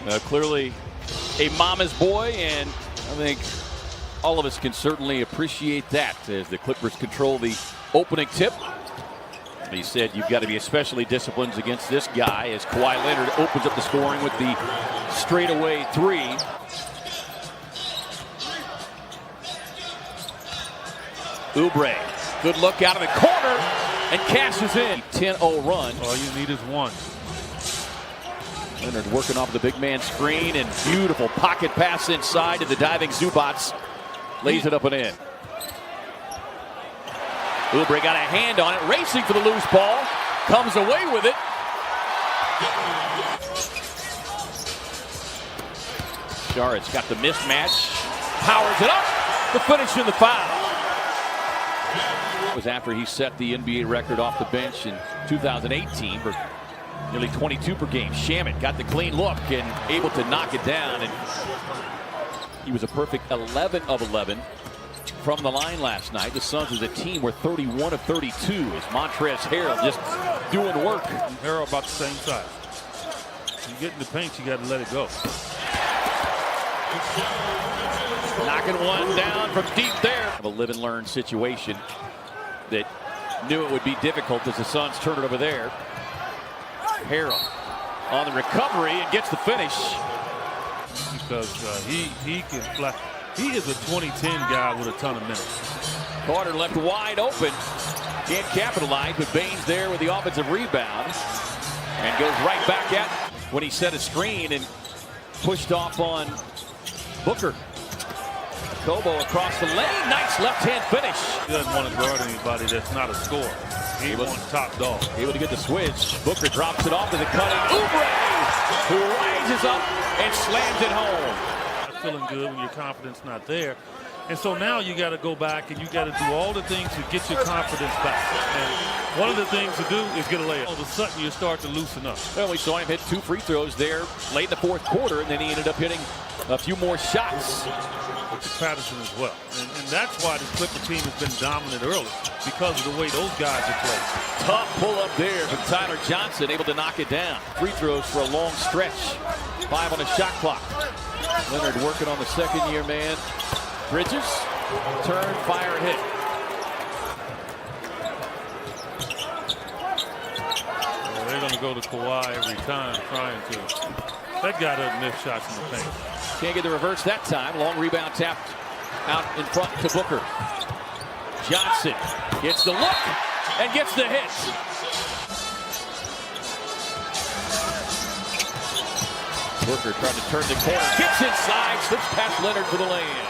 Clearly a mama's boy, and I think all of us can certainly appreciate that as the Clippers control the opening tip. He said you've got to be especially disciplined against this guy as Kawhi Leonard opens up the scoring with the straightaway three. Oubre, good look out of the corner and cashes in. 10-0 run. All you need is one. Leonard working off the big man screen and beautiful pocket pass inside to the diving Zubats. Lays it up and in. Oubre got a hand on it, racing for the loose ball. Comes away with it. Jarrett's got the mismatch. Powers it up. The finish and the foul. It was after he set the NBA record off the bench in 2018 for nearly 22 per game. Shamet got the clean look and able to knock it down. And he was a perfect 11 of 11 from the line last night. The Suns as a team were 31 of 32 as Montrezl Harrell just doing work. Harrell about the same size. You get in the paint, you got to let it go. Knocking one down from deep there. A live and learn situation that knew it would be difficult as the Suns turn it over there. Harrell on the recovery and gets the finish. Because he can fly. He is a 2010 guy with a ton of minutes. Carter left wide open. Can't capitalize, but Baines there with the offensive rebound. And goes right back at when he set a screen and pushed off on Booker. Kobo across the lane. Nice left-hand finish. He doesn't want to guard anybody that's not a scorer. He wants top dog. Able to get the switch. Booker drops it off to the cutting Oubre, who rises up and slams it home. Feeling good when your confidence not there. And so now you got to go back and you got to do all the things to get your confidence back. And one of the things to do is get a layup. All of a sudden you start to loosen up. Well, we saw him hit 2 free throws there late in the fourth quarter, and then he ended up hitting a few more shots. Patterson as well. And that's why this Clipper team has been dominant early, because of the way those guys are playing. Tough pull up there from Tyler Johnson, able to knock it down. Free throws for a long stretch. 5 on the shot clock. Leonard working on the second-year man. Bridges, turn, fire, hit. Well, they're going to go to Kawhi every time trying to. That guy doesn't miss shots in the paint. Can't get the reverse that time. Long rebound tapped out in front to Booker. Johnson gets the look and gets the hit. Booker trying to turn the corner. Gets inside, slips past Leonard for the lay-in.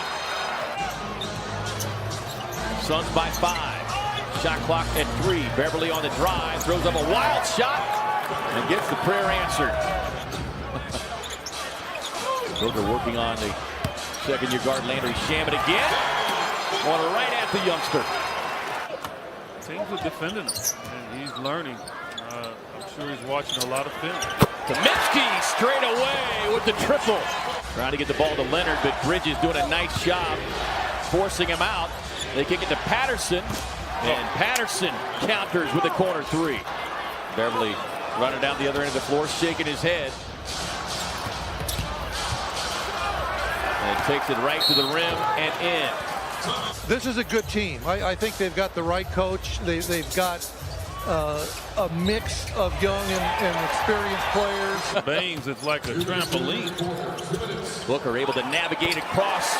Suns by 5. Shot clock at 3. Beverly on the drive. Throws up a wild shot and gets the prayer answered. Booker working on the second-year guard Landry Shamet again. On right at the youngster. Teams are defending him, and he's learning. I'm sure he's watching a lot of film. Kaminsky straight away with the triple. Trying to get the ball to Leonard, but Bridges doing a nice job forcing him out. They kick it to Patterson, and Patterson counters with a corner 3. Beverly running down the other end of the floor, shaking his head. And takes it right to the rim and in. This is a good team. I think they've got the right coach. They've got a mix of young and experienced players. Baines is like a trampoline. Booker able to navigate across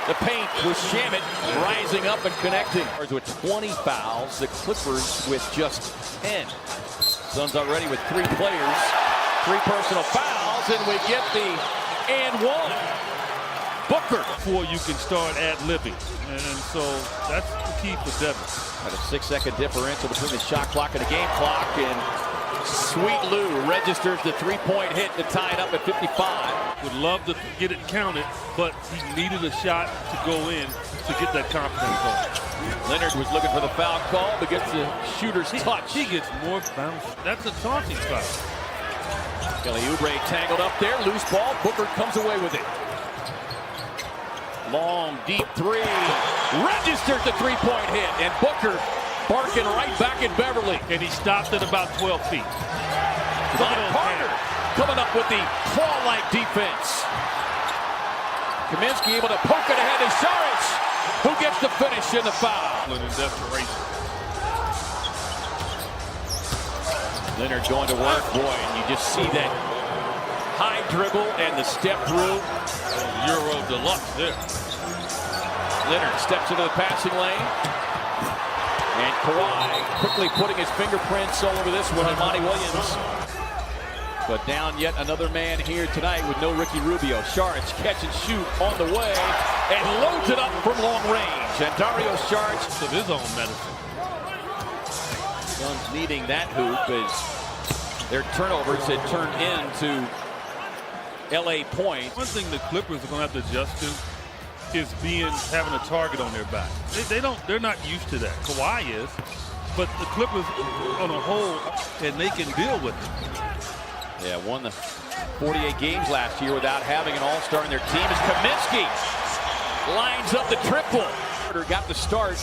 the paint with Shamet rising up and connecting. With 20 fouls, the Clippers with just 10. Suns already with 3 players, 3 personal fouls, and we get the and 1. Booker. Before you can start ad-libbing. And so that's the key for Devin. Got a 6-second differential between the shot clock and the game clock. And Sweet Lou registers the 3-point hit to tie it up at 55. Would love to get it counted, but he needed a shot to go in to get that confidence going. Leonard was looking for the foul call, but gets the shooter's touch. He gets more bounce. That's a taunting foul. Kelly Oubre tangled up there. Loose ball. Booker comes away with it. Long, deep 3. Registers the 3-point hit. And Booker barking right back at Beverly. And he stopped at about 12 feet. Von Carter coming up with the claw-like defense. Kaminsky able to poke it ahead to Saric, who gets the finish in the foul. In desperation. Leonard going to work, boy, and you just see that high dribble and the step through. Euro deluxe there. Leonard steps into the passing lane. And Kawhi quickly putting his fingerprints all over this one on Monty Williams. But down yet another man here tonight with no Ricky Rubio. Saric catch and shoot on the way and loads it up from long range. And Dario Saric Of his own medicine. Suns needing that hoop as their turnovers had turned into LA points. One thing the Clippers are going to have to adjust to is having a target on their back. They're not used to that. Kawhi is, but the Clippers on a whole, and they can deal with it. Yeah, won the 48 games last year without having an all-star in their team. As Kaminsky lines up the triple. Carter got the start,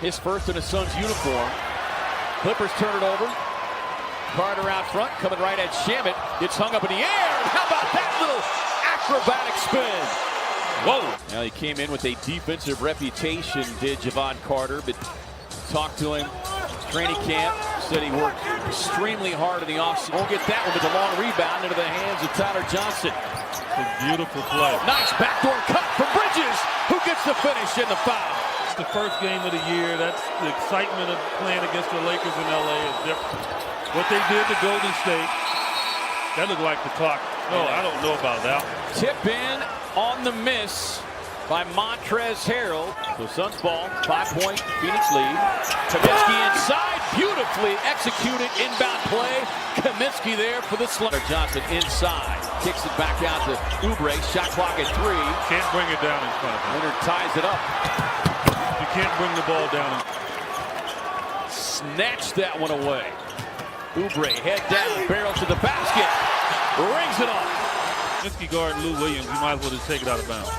his first in a Suns uniform. Clippers turn it over. Carter out front, coming right at Shamet. It's hung up in the air. How about that little acrobatic spin? Whoa. Now he came in with a defensive reputation, did Jevon Carter, but talked to him training camp, said he worked extremely hard in the offseason. Won't get that one, but the long rebound into the hands of Tyler Johnson. A beautiful play. Nice backdoor cut from Bridges, who gets the finish in the foul. It's the first game of the year. That's the excitement of playing against the Lakers in LA is different. What they did to Golden State, that looked like the clock. No, I don't know about that. Tip in on the miss by Montrezl Harrell. So Suns ball, 5-point Phoenix lead. Kaminsky inside, beautifully executed inbound play. Kaminsky there for the slugger. Johnson inside, kicks it back out to Oubre. Shot clock at 3. Can't bring it down in front of him. Leonard ties it up. You can't bring the ball down. Snatched that one away. Oubre head down, barrel to the basket. Rings it off. Kaminsky guard Lou Williams, you might as well just take it out of bounds.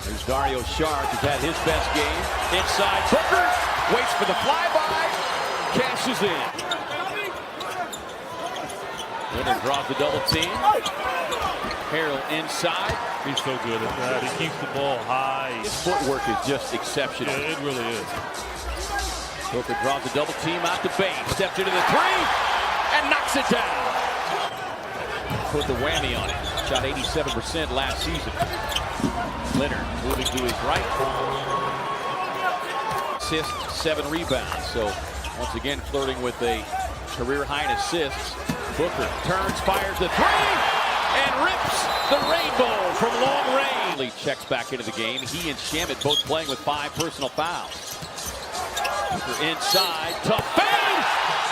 There's Dario Saric, who's had his best game. Inside, Booker waits for the flyby, cashes in. Leonard draws the double team. Harrell inside. He's so good at that. He keeps the ball high. His footwork is just exceptional. Yeah, it really is. Booker draws the double team out the base, steps into the 3, and knocks it down. Put the whammy on it. Shot 87% last season. Leonard moving to his right. Assist, 7 rebounds. So once again flirting with a career high in assists. Booker turns, fires the 3, and rips the rainbow from long range. Lee checks back into the game. He and Shamet both playing with 5 personal fouls. Booker inside, tough fade,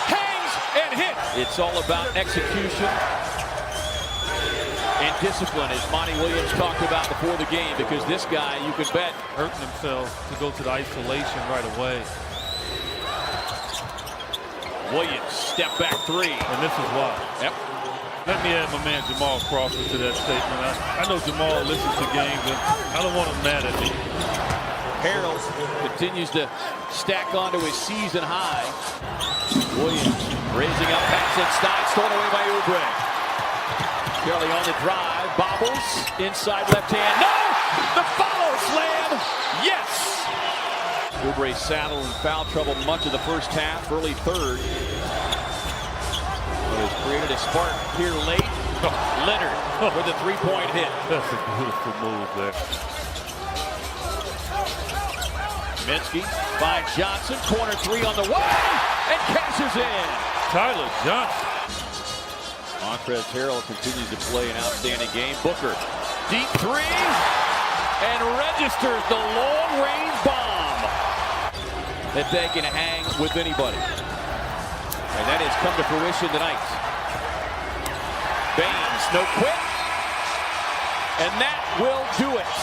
hangs and hits. It's all about execution and discipline, as Monty Williams talked about before the game, because this guy, you could bet, Hurting himself to go to the isolation right away. Williams, step back 3. And this is why. Yep. Let me add my man Jamal Crawford to that statement. I know Jamal listens to games, and I don't want him mad at me. Harrell continues to stack onto his season high. Williams raising up, pass inside, stolen away by Oubre. Kelly on the drive, bobbles, inside left hand, no! The follow slam, yes! Oubre saddled in foul trouble much of the first half, early third. But has created a spark here late. Leonard with a 3-point hit. That's a beautiful move there. Kaminsky finds Johnson, corner 3 on the way, and cashes in. Tyler Johnson. Montrezl Harrell continues to play an outstanding game. Booker, deep 3, and registers the long-range bomb that they can hang with anybody. And that has come to fruition tonight. Baines, no quit, and that will do it.